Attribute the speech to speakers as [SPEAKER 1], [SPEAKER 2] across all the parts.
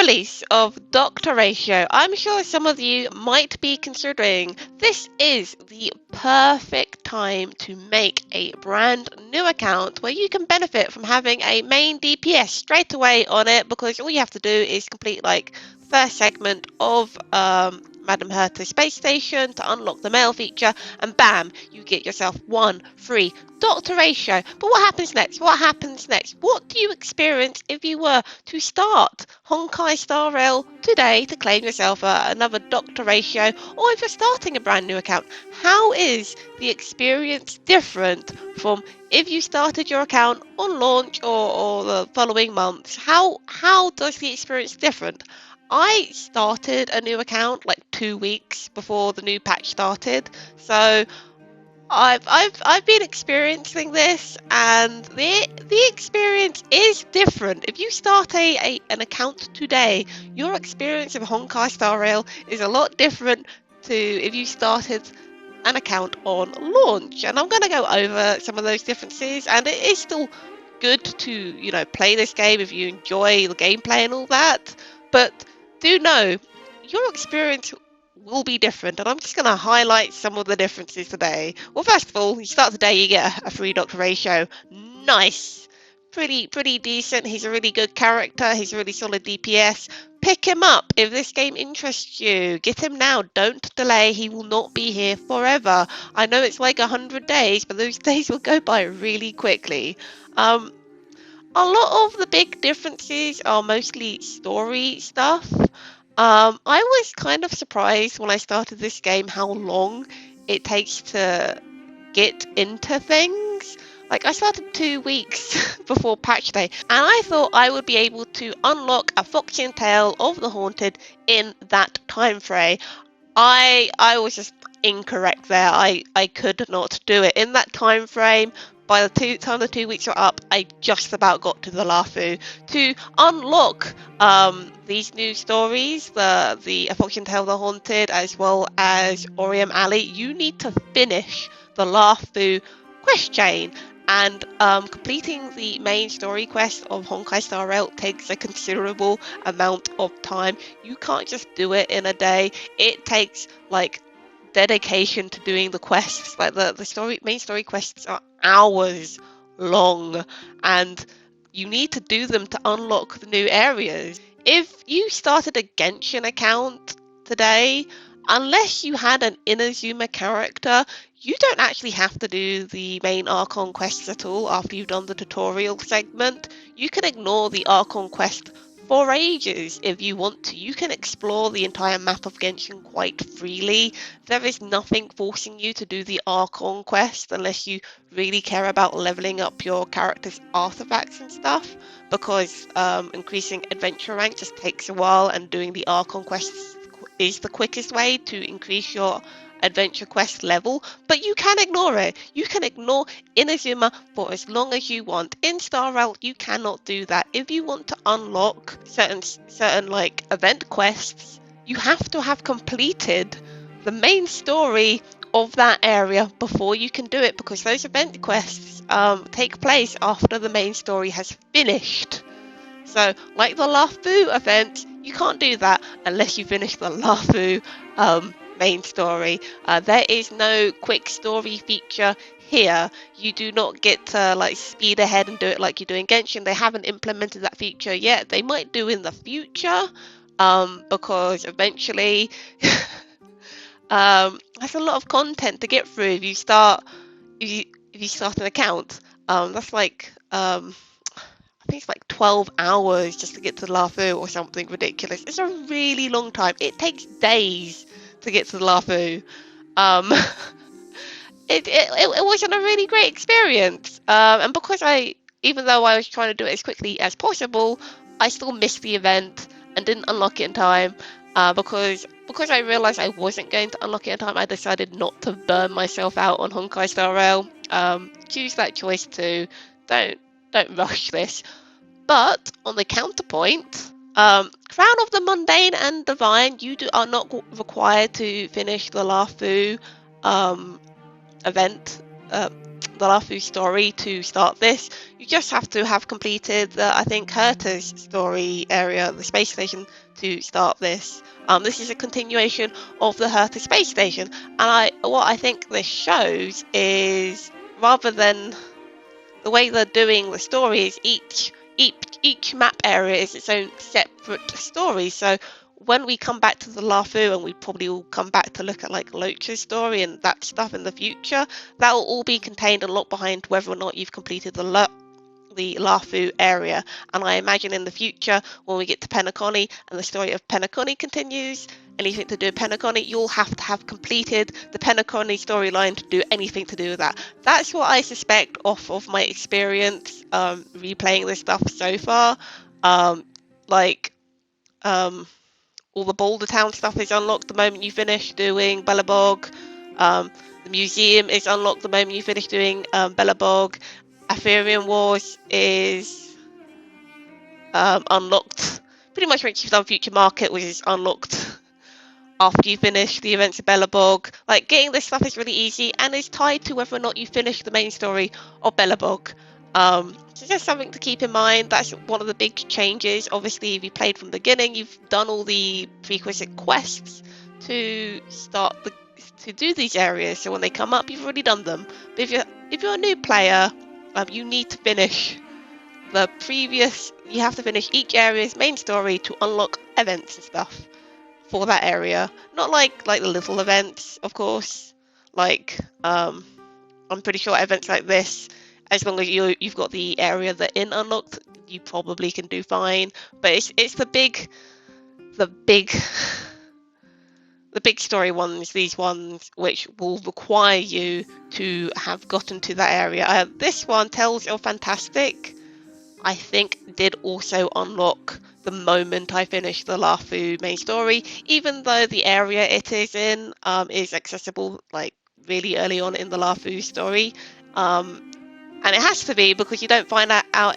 [SPEAKER 1] release of Dr. Ratio, I'm sure some of you might be considering this is the perfect time to make a brand new account where you can benefit from having a main DPS straight away on it, because all you have to do is complete like the first segment of Madam Herta's space station to unlock the mail feature, and bam, you get yourself one free Dr. Ratio. But what happens next? What happens next? What do you experience if you were to start Honkai Star Rail today to claim yourself another Dr. Ratio, or if you're starting a brand new account? How is the experience different from if you started your account on launch or the following months? How does the experience different? I started a new account like 2 weeks before the new patch started, so I've been experiencing this, and the experience is different. If you start an account today, your experience of Honkai Star Rail is a lot different to if you started an account on launch. And I'm going to go over some of those differences, and it is still good to play this game if you enjoy the gameplay and all that, but do know your experience will be different, and I'm just going to highlight some of the differences today. Well, first of all, you start the day, you get a free Dr. Ratio. Nice. Pretty decent. He's a really good character. He's a really solid DPS. Pick him up if this game interests you. Get him now. Don't delay. He will not be here forever. I know it's like 100 days, but those days will go by really quickly. A lot of the big differences are mostly story stuff. I was kind of surprised when I started this game how long it takes to get into things. Like, I started 2 weeks before patch day, and I thought I would be able to unlock a Foxian Tale of the Haunted in that time frame. I was just incorrect there. I could not do it in that time frame. By the time the 2 weeks were up, I just about got to the Lafu. To unlock these new stories, the Affliction Tale of the Haunted, as well as Oriam Alley, you need to finish the Lafu quest chain. And completing the main story quest of Honkai Star Rail takes a considerable amount of time. You can't just do it in a day. It takes like dedication to doing the quests. Like the main story quests are hours long, and you need to do them to unlock the new areas. If you started a Genshin account today, unless you had an Inazuma character, you don't actually have to do the main Archon quests at all after you've done the tutorial segment. You can ignore the Archon quest for ages if you want to. You can explore the entire map of Genshin quite freely. There is nothing forcing you to do the Archon quest unless you really care about leveling up your character's artifacts and stuff, because increasing adventure rank just takes a while, and doing the Archon quests is the quickest way to increase your adventure quest level. But you can ignore it. You can ignore Inazuma for as long as you want. In Star Rail, you cannot do that. If you want to unlock certain like event quests, you have to have completed the main story of that area before you can do it, because those event quests take place after the main story has finished. So, like the Lafu event, you can't do that unless you finish the Lafu main story. There is no quick story feature here. You do not get to like speed ahead and do it like you do in Genshin. They haven't implemented that feature yet. They might do in the future, because eventually there's a lot of content to get through if you start an account. That's like I think it's like 12 hours just to get to the Lafu or something ridiculous. It's a really long time. It takes days to get to the Lafu. It wasn't a really great experience. And because even though I was trying to do it as quickly as possible, I still missed the event and didn't unlock it in time. Because I realised I wasn't going to unlock it in time, I decided not to burn myself out on Honkai Star Rail. Choose that choice too. Don't rush this. But on the counterpoint, Crown of the Mundane and Divine, you are not required to finish the Lafu event, the the Lafu story to start this. You just have to have completed the, I think, Herta's story area, the space station, to start this. This is a continuation of the Herta space station, and what I think this shows is, rather than the way they're doing the story, is each map area is its own separate story. So when we come back to the Lafu, and we probably will come back to look at like Locha's story and that stuff in the future, that will all be contained and locked behind whether or not you've completed the Lafu area. And I imagine in the future, when we get to Penacony and the story of Penacony continues, anything to do with Penacony, you'll have to have completed the Penacony storyline to do anything to do with that. That's what I suspect off of my experience replaying this stuff so far. Like all the Boulder Town stuff is unlocked the moment you finish doing Bellabog. The museum is unlocked the moment you finish doing Bellabog. Aetherian Wars is unlocked pretty much once you've done Future Market, which is unlocked after you finish the events of Bellabog. Like, getting this stuff is really easy and is tied to whether or not you finish the main story of Bellabog. So just something to keep in mind. That's one of the big changes. Obviously, if you played from the beginning, you've done all the prerequisite quests to to do these areas. So when they come up, you've already done them. But if you're a new player, you need to finish the previous. You have to finish each area's main story to unlock events and stuff for that area. Not like the little events, of course. Like I'm pretty sure events like this, as long as you've got the area that in unlocked, you probably can do fine. But it's the big story ones, these ones which will require you to have gotten to that area. This one, Tales of Fantastic, I think did also unlock the moment I finished the Lafu main story, even though the area it is in is accessible like really early on in the Lafu story. And it has to be, because you don't find out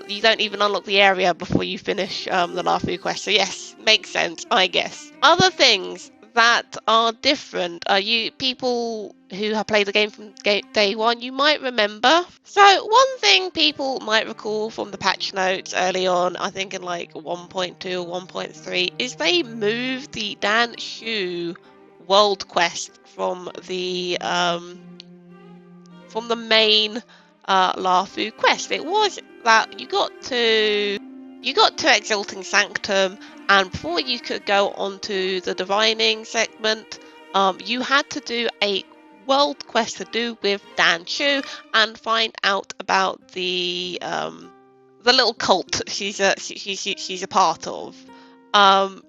[SPEAKER 1] you don't even unlock the area before you finish the Lafu quest. So yes, makes sense, I guess. Other things that are different, you people who have played the game from day one, you might remember. So one thing people might recall from the patch notes early on, I think in like 1.2 or 1.3, is they moved the Dan Shu world quest from the main Lafu quest. It was that you got to Exalting Sanctum, and before you could go onto the Divining segment, you had to do a world quest to do with Dan Shu and find out about the little cult she's a part of. I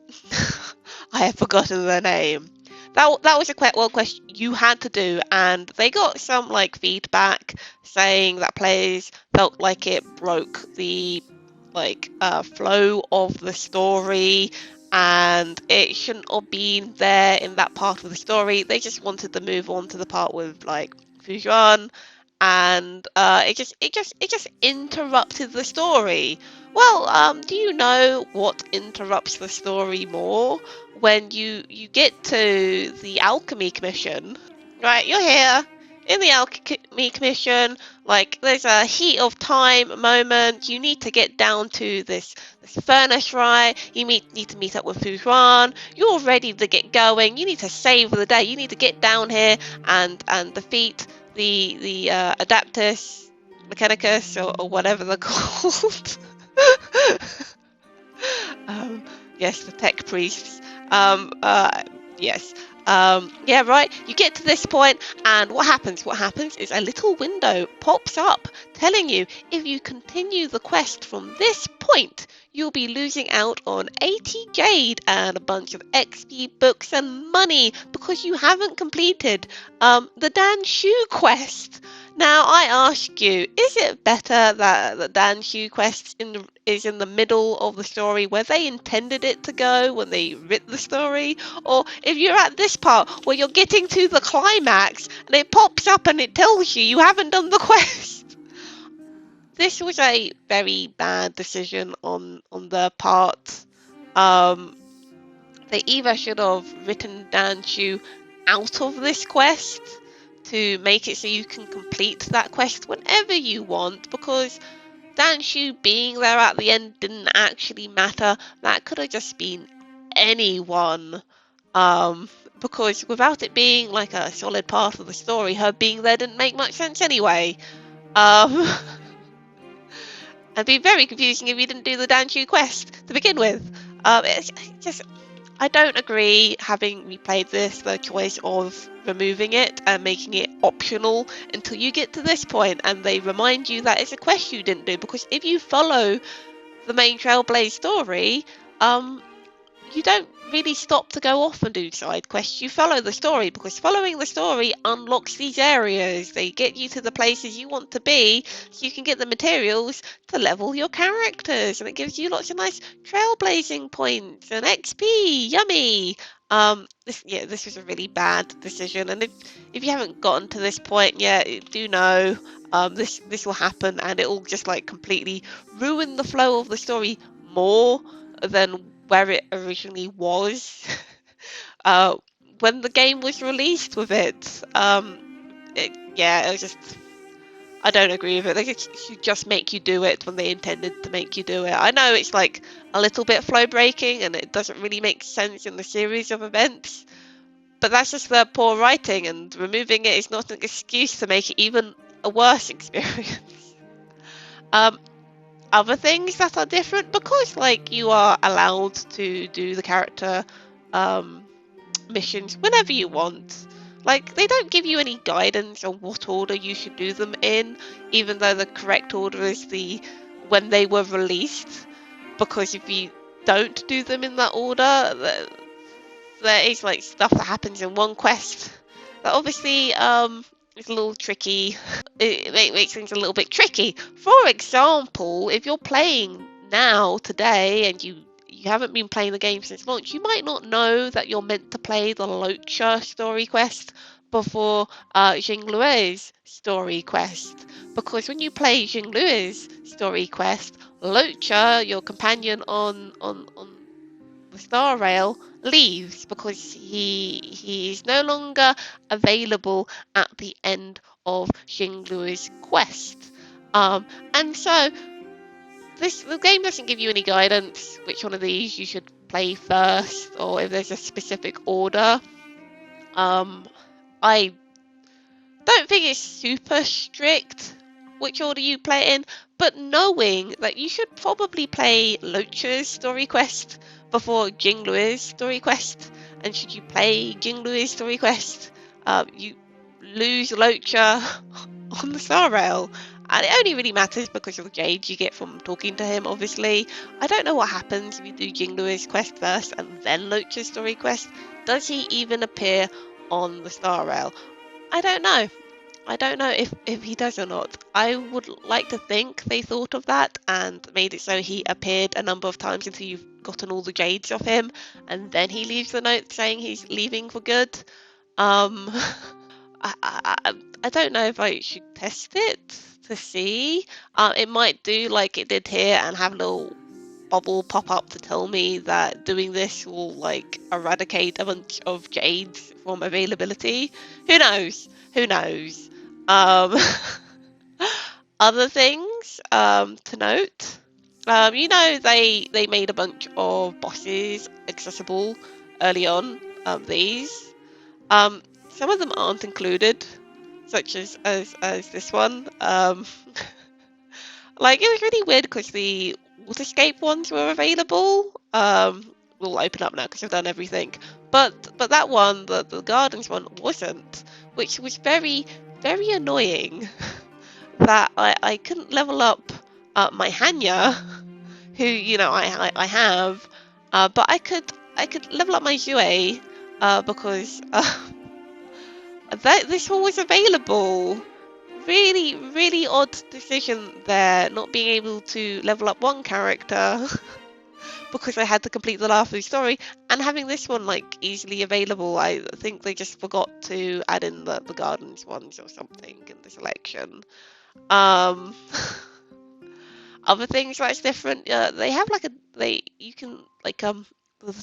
[SPEAKER 1] have forgotten the name. That was a world quest you had to do, and they got some like feedback saying that players felt like it broke the flow of the story, and it shouldn't have been there in that part of the story. They just wanted to move on to the part with like Fujuan, and it just interrupted the story. Well, do you know what interrupts the story more? When you get to the Alchemy Commission, right? You're here in the Alchemy Commission. Like, there's a heat of time moment. You need to get down to this furnace, right? You need to meet up with Fujuan. You're ready to get going. You need to save the day. You need to get down here and defeat the Adaptus Mechanicus, or whatever they're called. Yes, the tech priests. Yes. Yeah, right. You get to this point, and what happens? What happens is a little window pops up telling you if you continue the quest from this point, you'll be losing out on 80 jade and a bunch of XP books and money because you haven't completed the Dan Shu quest. Now, I ask you, is it better that the Dan Shu quest is in the middle of the story where they intended it to go when they writ the story? Or if you're at this part where you're getting to the climax and it pops up and it tells you haven't done the quest? This was a very bad decision on their part. They either should have written Dan Shu out of this quest to make it so you can complete that quest whenever you want, because Danshu being there at the end didn't actually matter. That could have just been anyone. Because without it being like a solid part of the story, her being there didn't make much sense anyway. It'd be very confusing if you didn't do the Danshu quest to begin with. It's just, I don't agree, having replayed this, the choice of removing it and making it optional until you get to this point and they remind you that it's a quest you didn't do. Because if you follow the main Trailblaze story, you don't really stop to go off and do side quests. You follow the story, because following the story unlocks these areas. They get you to the places you want to be, so you can get the materials to level your characters, and it gives you lots of nice trailblazing points and XP. Yummy. This was a really bad decision, and if you haven't gotten to this point yet, do know this will happen, and it will just like completely ruin the flow of the story more than where it originally was when the game was released with it. It was just, I don't agree with it. They should just make you do it when they intended to make you do it. I know it's like a little bit flow breaking and it doesn't really make sense in the series of events, but that's just their poor writing, and removing it is not an excuse to make it even a worse experience. Other things that are different, because like you are allowed to do the character missions whenever you want. Like, they don't give you any guidance on what order you should do them in, even though the correct order is the when they were released, because if you don't do them in that order, there is like stuff that happens in one quest that obviously is a little tricky. It makes things a little bit tricky. For example, if you're playing now today and you haven't been playing the game since launch, you might not know that you're meant to play the Locha story quest before Jinglue's story quest, because when you play Jinglue's story quest, Locha, your companion on the Star Rail, leaves because he is no longer available at the end of Xinglu's quest. And so the game doesn't give you any guidance which one of these you should play first, or if there's a specific order. I don't think it's super strict which order you play in, but knowing that you should probably play Locha's story quest before Jinglue's story quest, and should you play Jinglue's story quest, you lose Locha on the Star Rail. And it only really matters because of the jade you get from talking to him, obviously. I don't know what happens if you do Jinglue's quest first and then Locha's story quest. Does he even appear on the Star Rail? I don't know. I don't know if he does or not. I would like to think they thought of that and made it so he appeared a number of times until you've gotten all the jades off him, and then he leaves the note saying he's leaving for good. I don't know if I should test it to see. It might do like it did here and have a little bubble pop up to tell me that doing this will like eradicate a bunch of jades from availability. Who knows? Who knows? Other things to note. They made a bunch of bosses accessible early on. These. Some of them aren't included, such as this one. Like, it was really weird because the Waterscape ones were available. We'll open up now because I've done everything. But that one, the Gardens one, wasn't, which was very, very annoying. That I couldn't level up my Hanya, who I have, but I could level up my Zue because this one was available. Really, really odd decision there, not being able to level up one character because I had to complete the Lafu story, and having this one like easily available. I think they just forgot to add in the Gardens ones or something in the selection. Other things that's different, they have like you can like the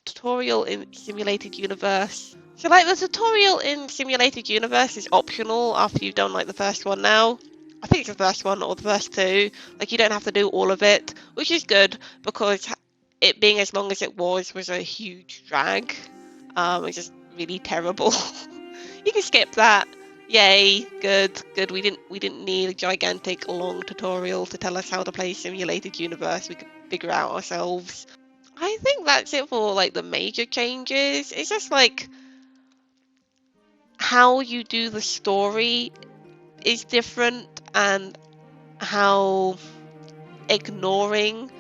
[SPEAKER 1] tutorial in Simulated Universe So like the tutorial in Simulated Universe is optional after you've done like the first one now. I think it's the first one or the first two. Like you don't have to do all of it, which is good because it being as long as it was a huge drag. It's just really terrible. You can skip that. Yay, good, good. We didn't need a gigantic long tutorial to tell us how to play Simulated Universe. We could figure out ourselves. I think that's it for like the major changes. It's just like how you do the story is different and how ignoring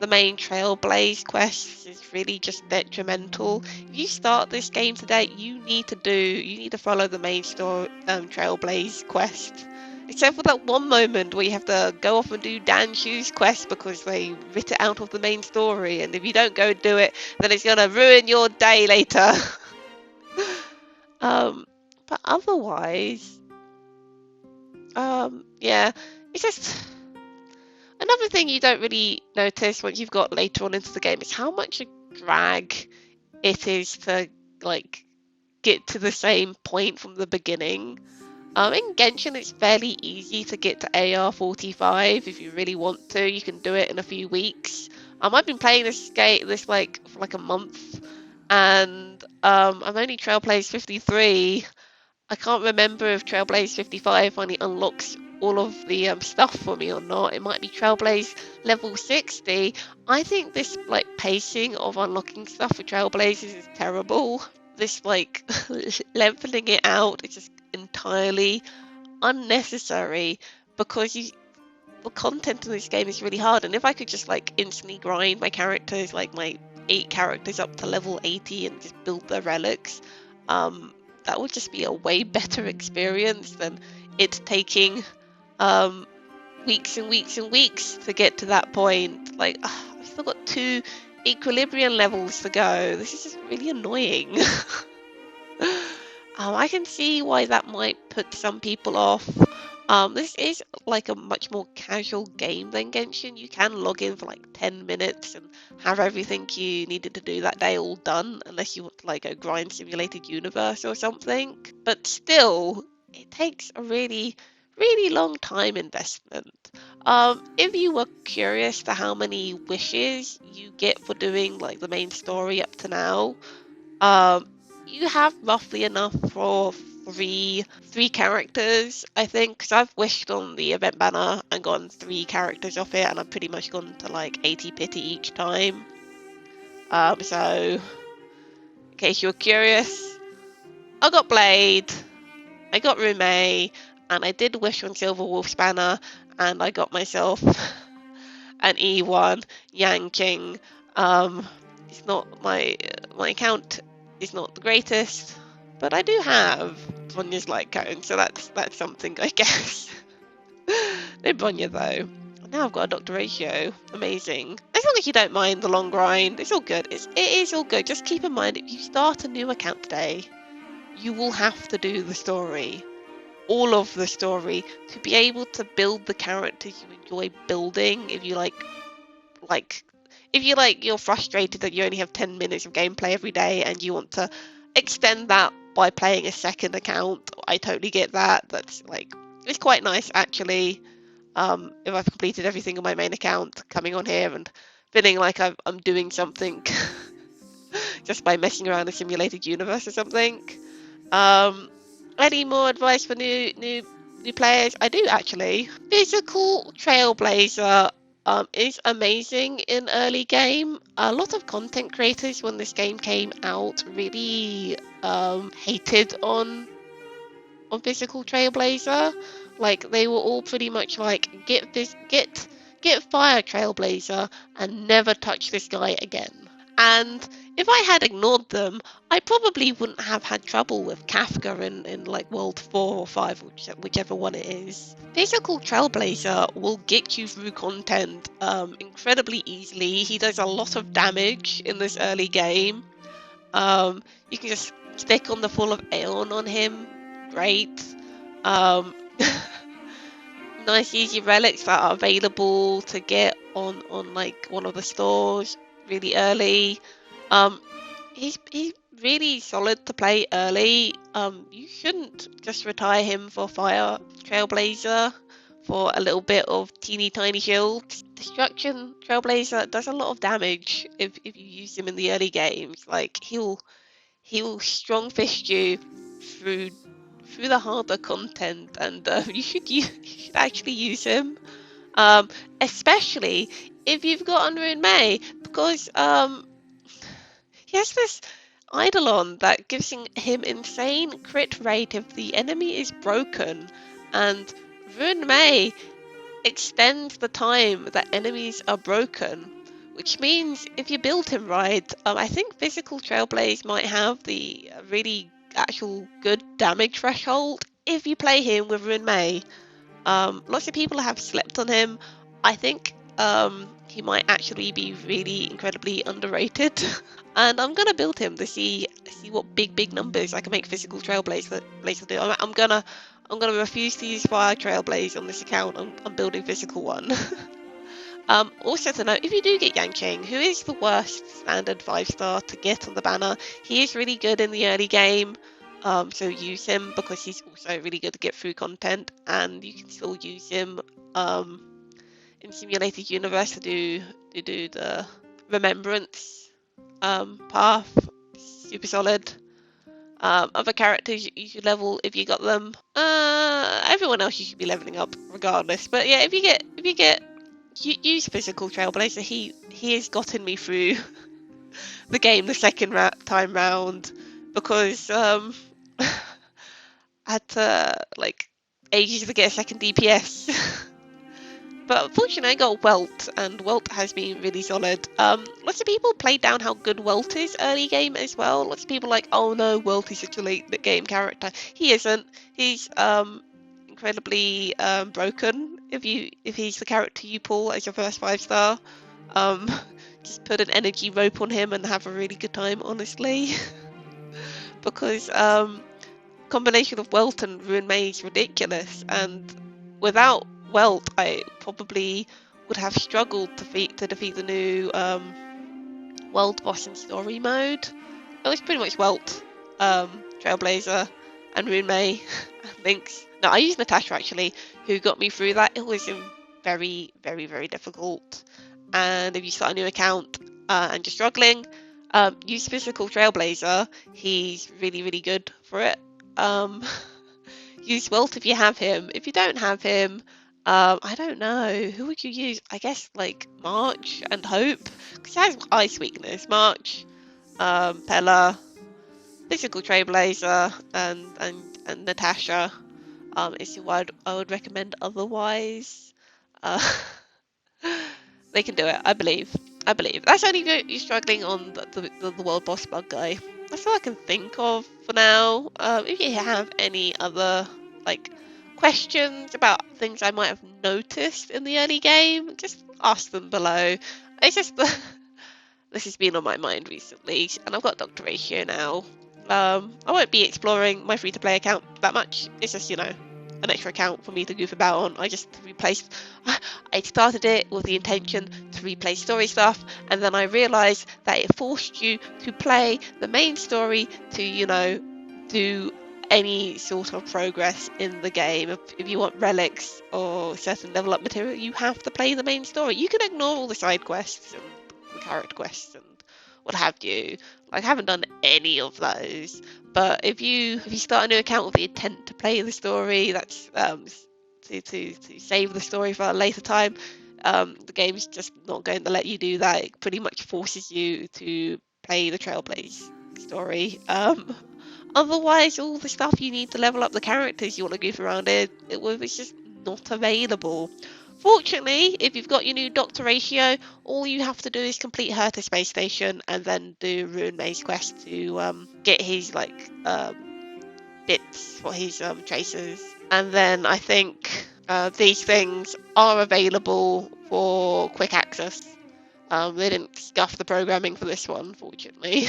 [SPEAKER 1] the main Trailblaze quests is really just detrimental. If you start this game today, you need to follow the main story Trailblaze quest. Except for that one moment where you have to go off and do Dan Shu's quest because they writ it out of the main story, and if you don't go do it, then it's gonna ruin your day later. But otherwise, yeah, it's just another thing you don't really notice once you've got later on into the game is how much a drag it is to like get to the same point from the beginning. In Genshin, it's fairly easy to get to AR 45 if you really want to. You can do it in a few weeks. I've been playing this like for like a month, and I'm only Trailblaze 53. I can't remember if Trailblaze 55 finally unlocks all of the stuff for me or not. It might be Trailblaze level 60. I think this like pacing of unlocking stuff for Trailblazes is terrible. This like lengthening it out is just entirely unnecessary because the content in this game is really hard, and if I could just like instantly grind my characters, like my 8 characters up to level 80 and just build their relics, that would just be a way better experience than it taking weeks and weeks and weeks to get to that point. Like, I've still got 2 equilibrium levels to go. This is just really annoying. I can see why that might put some people off. This is like a much more casual game than Genshin. You can log in for like 10 minutes and have everything you needed to do that day all done, unless you want to like go grind Simulated Universe or something. But still, it takes a really, really long time investment. If you were curious to how many wishes you get for doing like the main story up to now, you have roughly enough for three characters, I think, because I've wished on the event banner and gotten 3 characters off it, and I've pretty much gone to like 80 pity each time. So in case you're curious, I got Blade, I got Rume, and I did wish on Silver Wolf's banner, and I got myself an E1 Yanking. It's not my account is not the greatest, but I do have Bronya's light cone, so that's something, I guess. No Bronya though. Now I've got a Doctor Ratio. Amazing. As long as you don't mind the long grind, it's all good. It is all good. Just keep in mind, if you start a new account today, you will have to do the story. All of the story to be able to build the characters you enjoy building. If you're frustrated that you only have 10 minutes of gameplay every day and you want to extend that by playing a second account, I totally get that. That's like, it's quite nice actually. If I've completed everything on my main account, coming on here and feeling like I'm doing something just by messing around a simulated universe or something. Any more advice for new players? I do actually. Physical Trailblazer is amazing in early game. A lot of content creators when this game came out really hated on Physical Trailblazer. Like they were all pretty much like get Fire Trailblazer and never touch this guy again. And if I had ignored them, I probably wouldn't have had trouble with Kafka in like World 4 or 5, whichever one it is. Physical Trailblazer will get you through content incredibly easily. He does a lot of damage in this early game. You can just stick on the full of Aeon on him. Great. Nice easy relics that are available to get on like one of the stores really early. He's really solid to play early. You shouldn't just retire him for Fire Trailblazer for a little bit of teeny tiny shields. Destruction Trailblazer does a lot of damage if you use him in the early games. Like he'll strong fist you through the harder content, and you should actually use him. Especially if you've got Unruined May, because he has this Eidolon that gives him insane crit rate if the enemy is broken, and Ruined May extends the time that enemies are broken, which means if you build him right, I think Physical Trailblaze might have the really actual good damage threshold if you play him with Ruined May. Lots of people have slept on him. I think he might actually be really incredibly underrated. And I'm gonna build him to see what big numbers I can make Physical Trailblazer do. I'm gonna refuse to use Fire Trailblaze on this account. I'm building physical one. Also to note, if you do get Yanqing, who is the worst standard 5-star to get on the banner, he is really good in the early game. So use him because he's also really good to get through content, and you can still use him in Simulated Universe to do the Remembrance path. Super solid. Other characters you should level if you got them. Everyone else you should be leveling up regardless. But yeah, if you get use Physical Trailblazer, he has gotten me through the game the second time round, because I had to like ages to get a second DPS. But unfortunately I got Welt, and Welt has been really solid. Lots of people played down how good Welt is early game as well. Lots of people are like, oh no, Welt is such a late game character. He isn't. He's incredibly broken if he's the character you pull as your first 5-star. Just put an energy rope on him and have a really good time, honestly. Because combination of Welt and Ruin May is ridiculous, and without Welt I probably would have struggled to defeat the new world boss in story mode. It was pretty much Welt, Trailblazer, and Ruin May, and Lynx. No, I used Natasha actually, who got me through that. It was very difficult. And if you start a new account and you're struggling, use Physical Trailblazer. He's really good for it. Use Welt if you have him. If you don't have him, I don't know. Who would you use? I guess like March and Hope, because he has ice weakness. March, Pella, Physical Trailblazer, and Natasha is who I would recommend otherwise. They can do it, I believe. That's only if you're struggling on the world boss bug guy. That's all I can think of for now. If you have any other like questions about things I might have noticed in the early game, just ask them below. It's just this has been on my mind recently, and I've got Dr. Ratio now. I won't be exploring my free-to-play account that much. It's just, an extra account for me to goof about on. I just replaced. I started it with the intention to replay story stuff, and then I realised that it forced you to play the main story to, do any sort of progress in the game. If you want relics or certain level up material, you have to play the main story. You can ignore all the side quests and the character quests and what have you. I haven't done any of those, but if you start a new account with the intent to play the story, that's to save the story for a later time, the game's just not going to let you do that. It pretty much forces you to play the Trailblaze story. Otherwise, all the stuff you need to level up the characters you want to goof around it's just not available. Fortunately, if you've got your new Doctor Ratio, all you have to do is complete Herta Space Station and then do Ruin May's quest to get his bits for his tracers. And then I think these things are available for quick access. They didn't scuff the programming for this one, fortunately.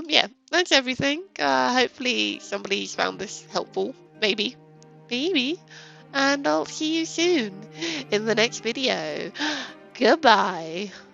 [SPEAKER 1] Yeah, that's everything. Hopefully somebody's found this helpful. Maybe. And I'll see you soon in the next video. Goodbye.